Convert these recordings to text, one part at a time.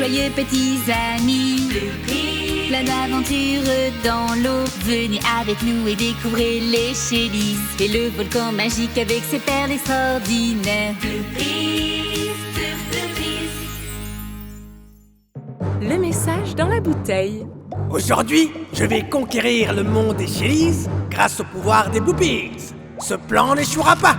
joyeux petits amis. Plein d'aventures dans l'eau. Venez avec nous et découvrez les Shellys et le volcan magique avec ses perles extraordinaires. Le message dans la bouteille. Aujourd'hui, je vais conquérir le monde des Shellys grâce au pouvoir des Bloopies. Ce plan n'échouera pas.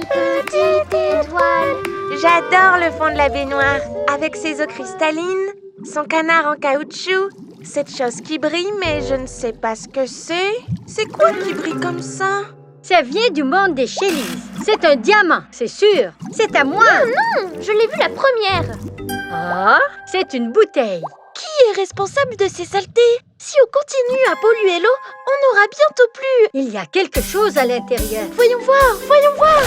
Petite étoile. J'adore le fond de la baignoire, avec ses eaux cristallines, son canard en caoutchouc, cette chose qui brille, mais je ne sais pas ce que c'est. C'est quoi qui brille comme ça? Ça vient du monde des Shellys. C'est un diamant, c'est sûr. C'est à moi. Non, je l'ai vu la première. Ah, c'est une bouteille. Qui est responsable de ces saletés? Si on continue à polluer l'eau, on n'aura bientôt plus. Il y a quelque chose à l'intérieur. Voyons voir, voyons voir.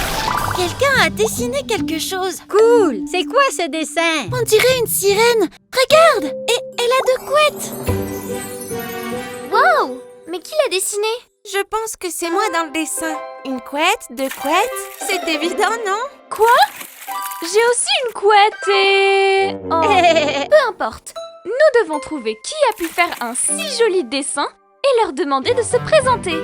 Quelqu'un a dessiné quelque chose. Cool. C'est quoi ce dessin? On dirait une sirène. Regarde, et elle a 2 couettes. Wow! Mais qui l'a dessiné? Je pense que c'est moi dans le dessin. Une couette, 2 couettes, c'est évident, non? Quoi? J'ai aussi une couette et... Oh, peu importe. Nous devons trouver qui a pu faire un si joli dessin et leur demander de se présenter.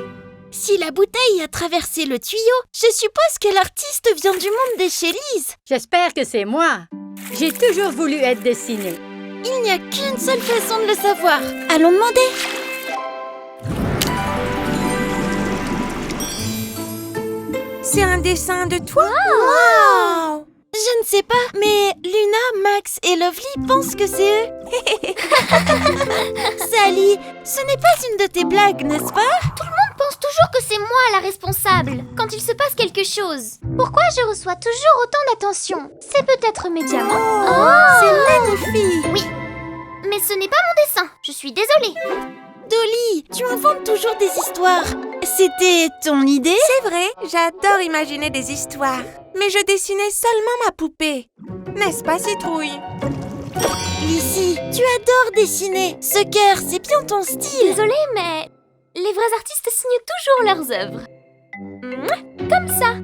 Si la bouteille a traversé le tuyau, je suppose que l'artiste vient du monde des Shellys. J'espère que c'est moi. J'ai toujours voulu être dessinée. Il n'y a qu'une seule façon de le savoir. Allons demander. C'est un dessin de toi? Wow! Je ne sais pas, mais Luna, Max et Lovely pensent que c'est eux. Sally, ce n'est pas une de tes blagues, n'est-ce pas? Tout le monde pense toujours que c'est moi la responsable quand il se passe quelque chose. Pourquoi je reçois toujours autant d'attention? C'est peut-être mes diamants. C'est magnifique! Oui, mais ce n'est pas mon dessin. Je suis désolée. Dolly, tu inventes toujours des histoires. C'était ton idée? C'est vrai, j'adore imaginer des histoires. Mais je dessinais seulement ma poupée. N'est-ce pas, Citrouille? Lizzie, tu adores dessiner. Ce cœur, c'est bien ton style. Désolée, mais les vrais artistes signent toujours leurs œuvres. Comme ça.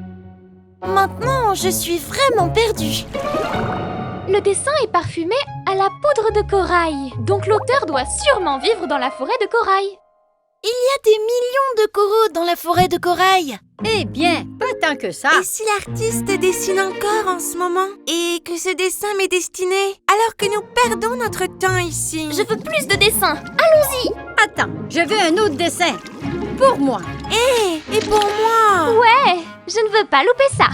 Maintenant, je suis vraiment perdue. Le dessin est parfumé à la poudre de corail. Donc l'auteur doit sûrement vivre dans la forêt de corail. Il y a des millions de coraux dans la forêt de corail. Eh bien, pas tant que ça. Et si l'artiste dessine encore en ce moment? Et que ce dessin m'est destiné alors que nous perdons notre temps ici? Je veux plus de dessins. Allons-y. Attends, je veux un autre dessin. Pour moi. Et pour moi? Ouais, je ne veux pas louper ça.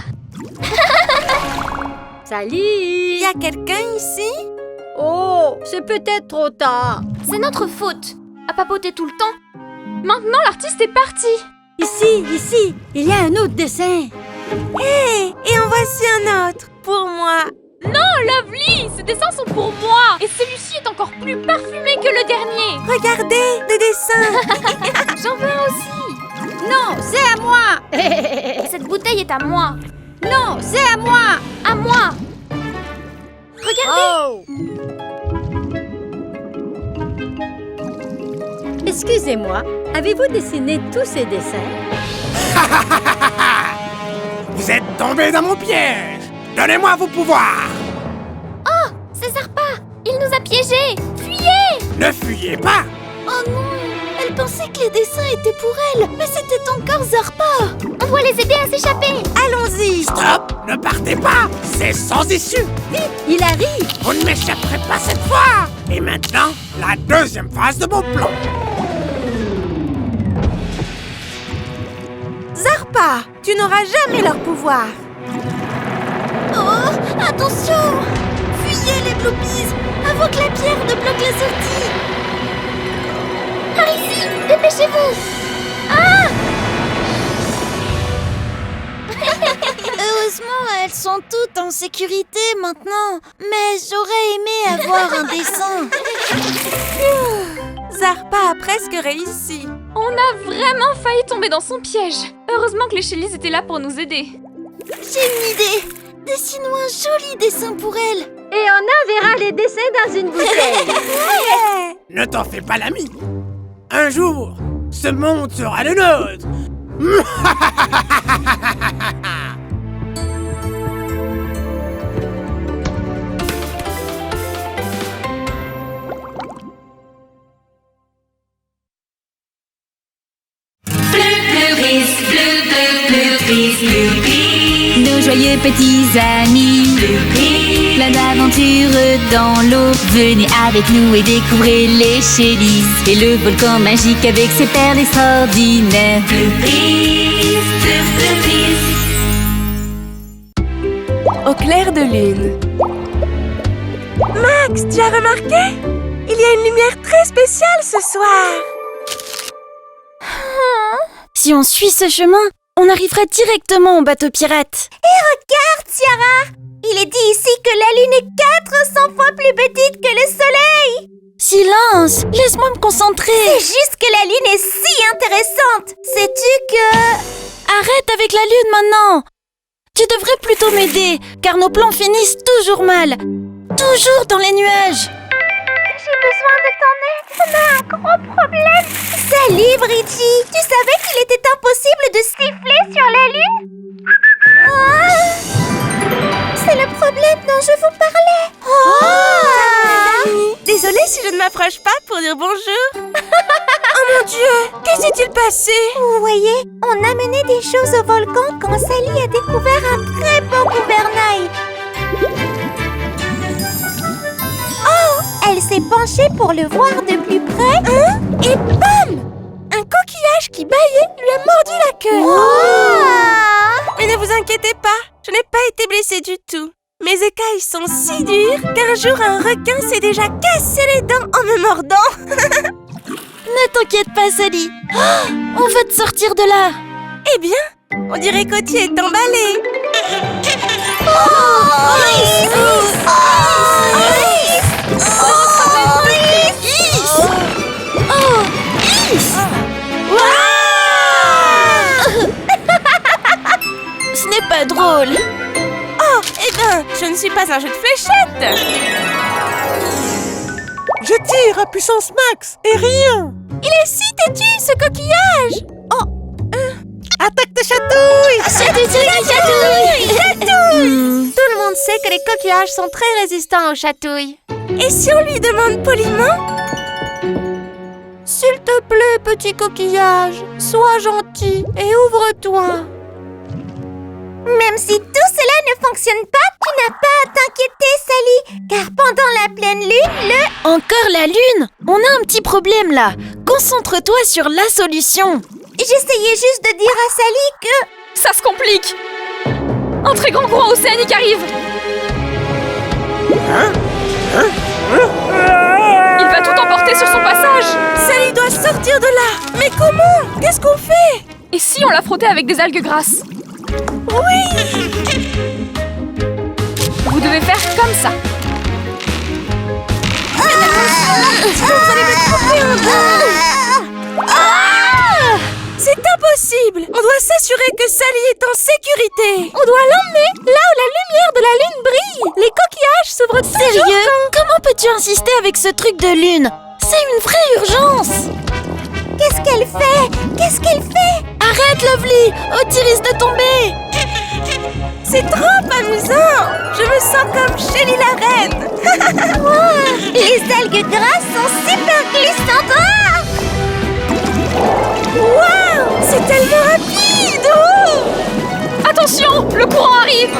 Salut! Il y a quelqu'un ici? Oh, c'est peut-être trop tard. C'est notre faute. À papoter tout le temps. Maintenant, l'artiste est parti. Ici, il y a un autre dessin. Et en voici un autre, pour moi. Non, Lovely, ces dessins sont pour moi. Et celui-ci est encore plus parfumé que le dernier. Regardez, des dessins. J'en veux un aussi. Non, c'est à moi. Cette bouteille est à moi. Non, c'est à moi. À moi. Regardez. Oh. Excusez-moi, avez-vous dessiné tous ces dessins? Vous êtes tombés dans mon piège. Donnez-moi vos pouvoirs. Oh, c'est Zarpa. Il nous a piégés. Fuyez. Ne fuyez pas. Oh non, elle pensait que les dessins étaient pour elle, mais c'était encore Zarpa. On doit les aider à s'échapper. Allons-y. Stop. Ne partez pas. C'est sans issue. Vite, il arrive. Vous ne m'échapperez pas cette fois. Et maintenant, la deuxième phase de mon plan. Zarpa, tu n'auras jamais leur pouvoir. Oh, attention! Fuyez les Bloopies avant que la pierre ne bloque la sortie. Par ici, dépêchez-vous. Ah! Heureusement, elles sont toutes en sécurité maintenant. Mais j'aurais aimé avoir un dessin. Zarpa a presque réussi. On a vraiment failli tomber dans son piège. Heureusement que les Shellys étaient là pour nous aider. J'ai une idée. Dessine-nous un joli dessin pour elle. Et on enverra les dessins dans une bouteille. Ne t'en fais pas l'ami. Un jour, ce monde sera le nôtre. joyeux petits amis. Plein d'aventures dans l'eau. Venez avec nous et découvrez les Shellys. Et le volcan magique avec ses perles extraordinaires. Au clair de lune. Max, tu as remarqué? Il y a une lumière très spéciale ce soir. Si on suit ce chemin, on arrivera directement au bateau pirate. Regarde, Ciara! Il est dit ici que la Lune est 400 fois plus petite que le Soleil! Silence! Laisse-moi me concentrer! C'est juste que la Lune est si intéressante! Sais-tu que... Arrête avec la lune maintenant! Tu devrais plutôt m'aider, car nos plans finissent toujours mal. Toujours dans les nuages. J'ai besoin de ton aide, on a un gros problème! Salut, Bridgie! Tu savais qu'il était impossible de siffler sur la Lune? C'est le problème dont je vous parlais! Désolée si je ne m'approche pas pour dire bonjour. Oh mon Dieu, qu'est-ce qui s'est-il passé? Vous voyez, on amenait des choses au volcan quand Sally a découvert un très beau gouvernail. Oh! Elle s'est penchée pour le voir de plus près. Et bam! Un coquillage qui bâillait lui a mordu la queue. Oh! Mais ne vous inquiétez pas, je n'ai pas été blessée du tout. Mes écailles sont si dures qu'un jour un requin s'est déjà cassé les dents en me mordant. Ne t'inquiète pas, Sally. On va te sortir de là. Eh bien, on dirait qu'Oti est emballé. Ce n'est pas drôle. Oh, eh bien, je ne suis pas un jeu de fléchettes. Je tire à puissance max et rien. Il est si têtu, ce coquillage. Oh, Attaque de chatouille. Tout le monde sait que les coquillages sont très résistants aux chatouilles. et si on lui demande poliment? S'il te plaît, petit coquillage, sois gentil et ouvre-toi. Même si tout cela ne fonctionne pas, tu n'as pas à t'inquiéter, Sally, car pendant la pleine lune, Encore la lune? On a un petit problème là. Concentre-toi sur la solution. J'essayais juste de dire à Sally que... Ça se complique! Un très grand courant océanique arrive! Il va tout emporter sur son passage! Sally doit sortir de là. Mais comment? Qu'est-ce qu'on fait? Et si on la frottait avec des algues grasses? Oui! Vous devez faire comme ça. Vous allez me couper en deux. C'est impossible! On doit s'assurer que Sally est en sécurité. On doit l'emmener là où la lumière de la lune brille. Les coquillages s'ouvrent toujours. Sérieux? Comment peux-tu insister avec ce truc de lune? C'est une vraie urgence. Qu'est-ce qu'elle fait? Qu'est-ce qu'elle fait? Arrête, Lovely! Oti risque de tomber. C'est trop amusant. Je me sens comme Shelly la reine. Wow, les algues grasses sont super glissantes. Waouh! C'est tellement rapide! Oh! Attention! Le courant arrive!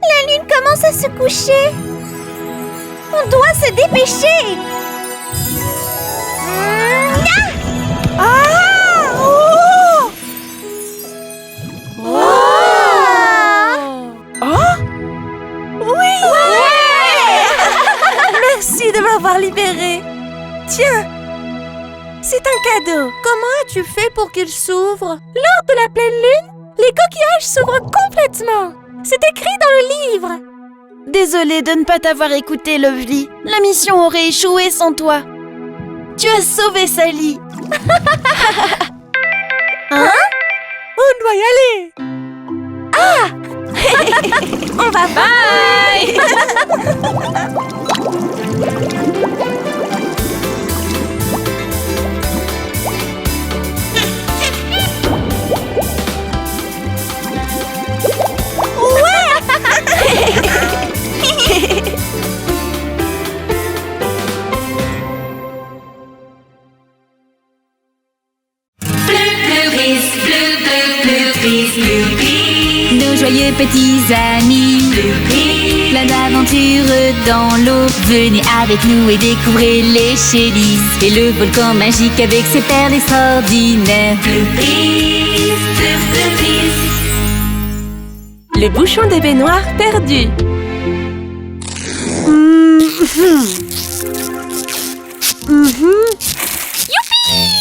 La lune commence à se coucher. On doit se dépêcher. Merci de m'avoir libérée. Tiens, c'est un cadeau. Comment as-tu fait pour qu'il s'ouvre? Lors de la pleine lune, les coquillages s'ouvrent complètement. C'est écrit dans le livre. Désolée de ne pas t'avoir écouté, Lovely. La mission aurait échoué sans toi. Tu as sauvé Sally. On doit y aller. On va bye. nos joyeux petits amis. Plein d'aventures dans l'eau. Venez avec nous et découvrez les Shellys. Et le volcan magique avec ses perles extraordinaires. Le bouchon des baignoires perdu.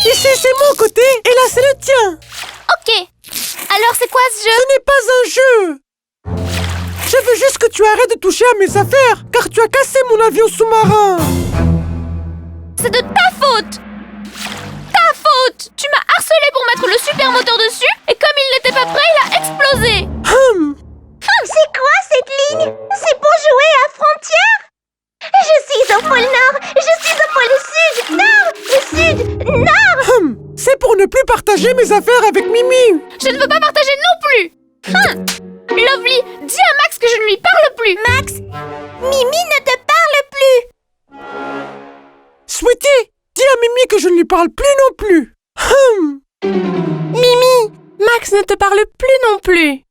Ici c'est mon côté et là c'est le tien. Ok. Alors c'est quoi ce jeu? Ce n'est pas un jeu. Je veux juste que tu arrêtes de toucher à mes affaires, car tu as cassé mon avion sous-marin. C'est de ta faute! Ta faute! Tu m'as harcelé pour mettre le super moteur dessus, et comme il n'était pas prêt, il a explosé! C'est quoi cette ligne? C'est pour jouer à Frontière? Je suis au pôle Nord, je suis au pôle Sud, Nord, Sud, Nord. C'est pour ne plus partager mes affaires avec Mimi. Je ne veux pas partager non plus! Lovely, dis à Max que je ne lui parle plus! Max, Mimi ne te parle plus. Sweetie, dis à Mimi que je ne lui parle plus non plus. Mimi, Max ne te parle plus non plus.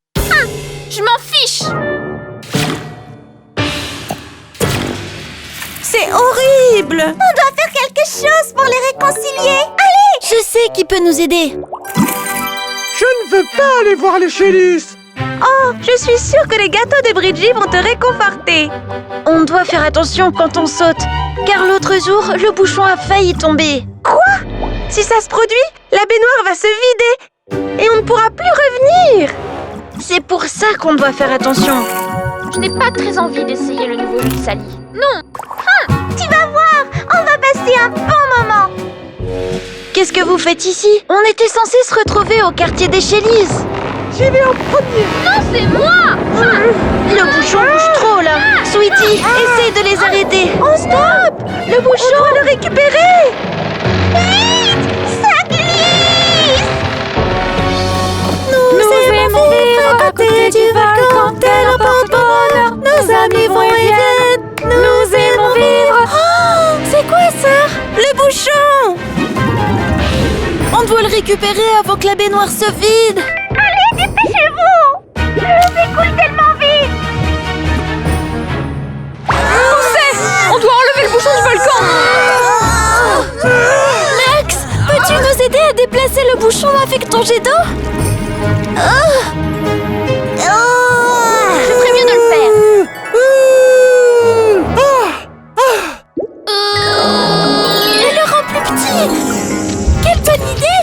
Je m'en fiche! C'est horrible. On doit faire quelque chose pour les réconcilier. Allez! Je sais qui peut nous aider. Je ne veux pas aller voir les Shellys. Oh, je suis sûre que les gâteaux de Bridgie vont te réconforter. On doit faire attention quand on saute, car l'autre jour, le bouchon a failli tomber. Quoi? Si ça se produit, la baignoire va se vider et on ne pourra plus revenir. C'est pour ça qu'on doit faire attention. Je n'ai pas très envie d'essayer le nouveau jeu de Sally. Non! Tu vas voir, on va passer un bon moment. Qu'est-ce que vous faites ici? On était censé se retrouver au quartier des Shellys. J'y vais en premier. Non, c'est moi! Le bouchon bouge trop là. Sweetie, essaye de les arrêter. Oh stop! Le bouchon, on doit le récupérer. Ça glisse. Nous aimons vivre à côté du volcan, tel un porte-bonheur. Nos amis vont et viennent. Nous aimons vivre. Oh, c'est quoi ça? Le bouchon! On doit le récupérer avant que la baignoire se vide. Allez, dépêchez-vous. L'eau s'écoule tellement vite. On doit enlever le bouchon du volcan! Max, peux-tu nous aider à déplacer le bouchon avec ton jet d'eau? Je ferais mieux de le faire. Il le rend plus petit. Quelle bonne idée!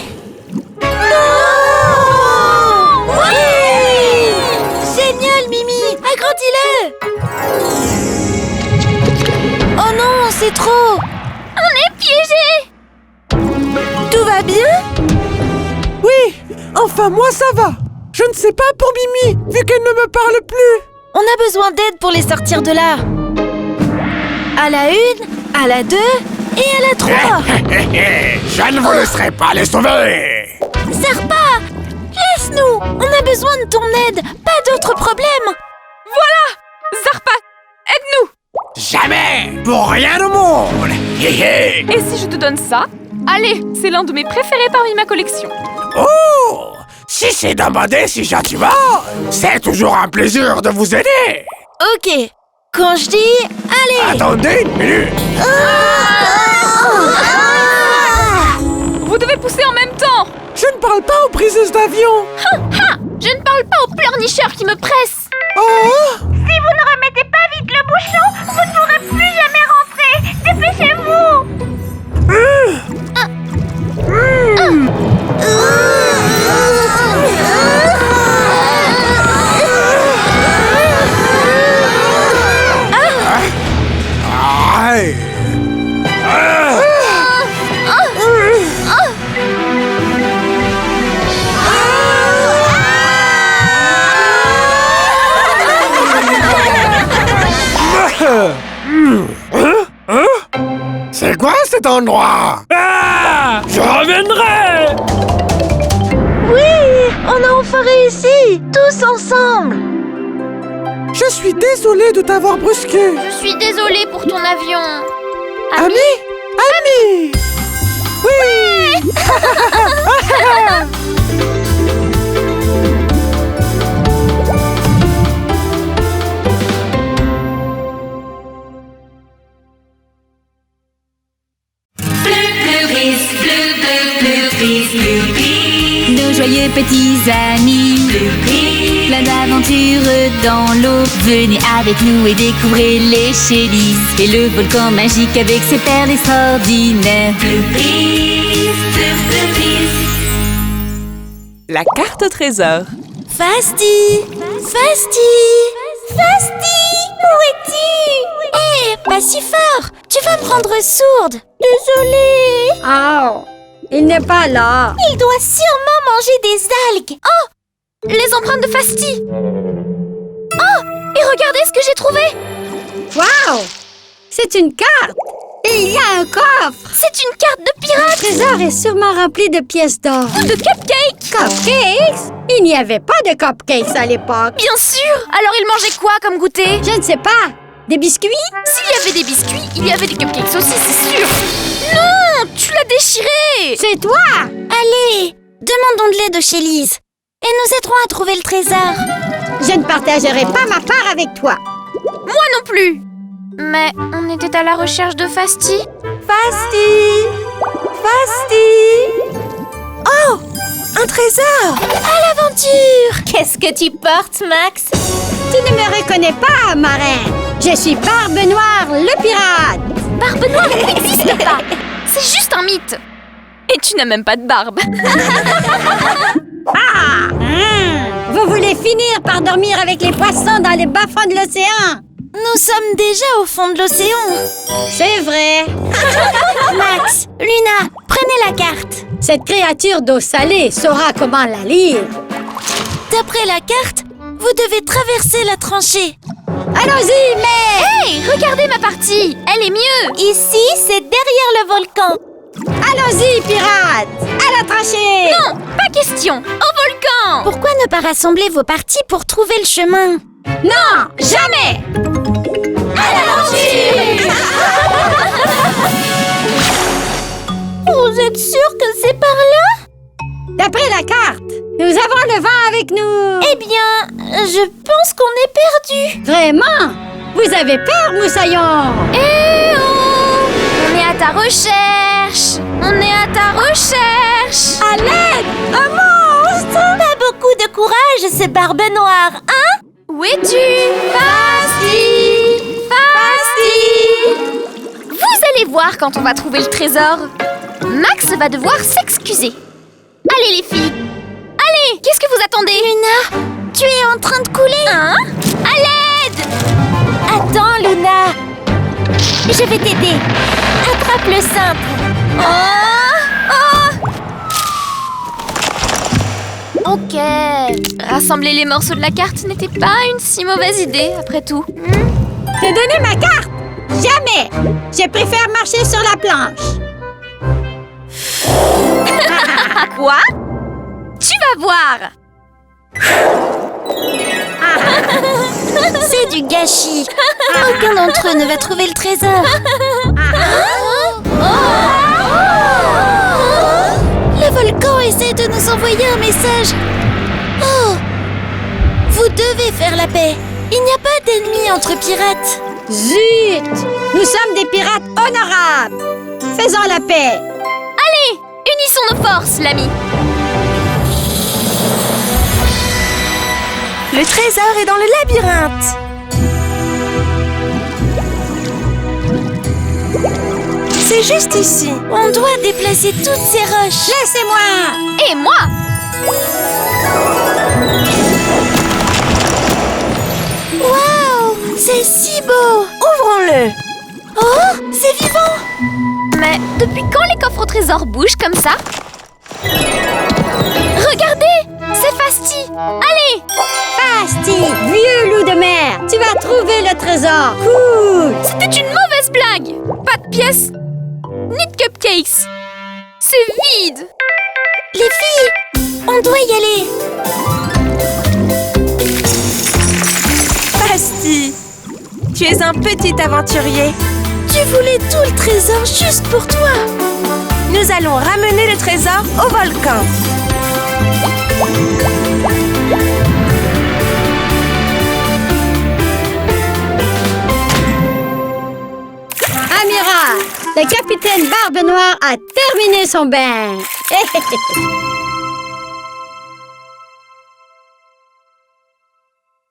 Non! Oui! Génial, Mimi! Agrandis-le! Oh non, c'est trop! On est piégés! Tout va bien? Oui, enfin moi ça va. Je ne sais pas pour Mimi, vu qu'elle ne me parle plus. On a besoin d'aide pour les sortir de là. À la 1, à la 2 et à la 3. Je ne vous laisserai pas les sauver. Serpa! Laisse-nous! On a besoin de ton aide, pas d'autres problèmes! Zarpa, aide-nous! Jamais, pour rien au monde. Hé hé. Et si je te donne ça? Allez, c'est l'un de mes préférés parmi ma collection. Oh, si c'est demander si gentiment, c'est toujours un plaisir de vous aider. Ok, quand je dis allez! Attendez une minute. Vous devez pousser en même temps! Je ne parle pas aux briseuses d'avion. Je ne parle pas aux pleurnicheurs qui me pressent! Oh, Si vous ne remettez pas vite le bouchon, vous ne pourrez plus jamais rentrer. Dépêchez-vous. aïe. C'est quoi cet endroit? Je reviendrai. Oui! On a enfin réussi! Tous ensemble! Je suis désolé de t'avoir brusqué. Je suis désolée pour ton avion. Ami? Ami? Oui! amis, plein d'aventures dans l'eau. Venez avec nous et découvrez les Shellys et le volcan magique avec ses perles extraordinaires. La carte au trésor. Fasti! Fasti! Fasti! Où es-tu? Hé, pas si fort! Tu vas me rendre sourde! Désolée! Oh, il n'est pas là. Il doit sûrement manger des algues! Oh! Les empreintes de Fasti! Oh! Et regardez ce que j'ai trouvé! Waouh! C'est une carte. Et il y a un coffre. C'est une carte de pirate! Le trésor est sûrement rempli de pièces d'or. De cupcakes! Cupcakes? Il n'y avait pas de cupcakes à l'époque. Bien sûr! Alors il mangeait quoi comme goûter? Je ne sais pas. Des biscuits? S'il y avait des biscuits, il y avait des cupcakes aussi, c'est sûr! Non! Tu l'as déchiré! C'est toi! Allez! Demandons de l'aide aux Shellys et nous aiderons à trouver le trésor. Je ne partagerai pas ma part avec toi. Moi non plus! Mais on était à la recherche de Fasti. Fasti! Fasti! Oh! Un trésor! À l'aventure! Qu'est-ce que tu portes, Max? Tu ne me reconnais pas, marin. Je suis Barbe Noire, le pirate. Barbe Noire n'existe pas! C'est juste un mythe! Et tu n'as même pas de barbe! Vous voulez finir par dormir avec les poissons dans les bas-fonds de l'océan? Nous sommes déjà au fond de l'océan. C'est vrai. Max, Luna, prenez la carte. Cette créature d'eau salée saura comment la lire. D'après la carte, vous devez traverser la tranchée. Allons-y, mais... Hey! Regardez ma partie! Elle est mieux! Ici, c'est derrière le volcan. Allons-y, pirates! À la tranchée! Non! Pas question! Au volcan! Pourquoi ne pas rassembler vos parties pour trouver le chemin? Non! Jamais! À l'aventure! Vous êtes sûr que c'est par là? D'après la carte, nous avons le vent avec nous. Eh bien, je pense qu'on est perdu. Vraiment? Vous avez peur, Moussaillon? Eh oh! On est à ta recherche! On est à ta recherche! À l'aide! Un monstre! Pas beaucoup de courage, c'est Barbe Noire, hein? Où es-tu? Fasti! Fasti! Vous allez voir quand on va trouver le trésor. Max va devoir s'excuser. Allez les filles! Allez! Qu'est-ce que vous attendez? Luna, tu es en train de couler. Hein? À l'aide! Attends, Luna. Je vais t'aider. Attrape le cintre. Oh! Ok. Rassembler les morceaux de la carte n'était pas une si mauvaise idée, après tout. Te donner ma carte? Jamais! Je préfère marcher sur la planche. Quoi? Tu vas voir! C'est du gâchis. Aucun d'entre eux ne va trouver le trésor. Le volcan essaie de nous envoyer un message. Oh! Vous devez faire la paix. Il n'y a pas d'ennemis entre pirates. Zut! Nous sommes des pirates honorables. Faisons la paix. Allez! Unissons nos forces, l'ami! Le trésor est dans le labyrinthe. C'est juste ici. On doit déplacer toutes ces roches. Laissez-moi! Et moi! Waouh! C'est si beau! Ouvrons-le. Oh! C'est vivant! Mais depuis quand les coffres au trésor bougent comme ça? Regardez! C'est Fasti! Allez! Fasti, vieux loup de mer, tu vas trouver le trésor. Cool! C'était une mauvaise blague! Pas de pièces, ni de cupcakes! C'est vide! Les filles, on doit y aller. Fasti, tu es un petit aventurier. Tu voulais tout le trésor juste pour toi. Nous allons ramener le trésor au volcan. Amiral, le capitaine Barbe Noire a terminé son bain.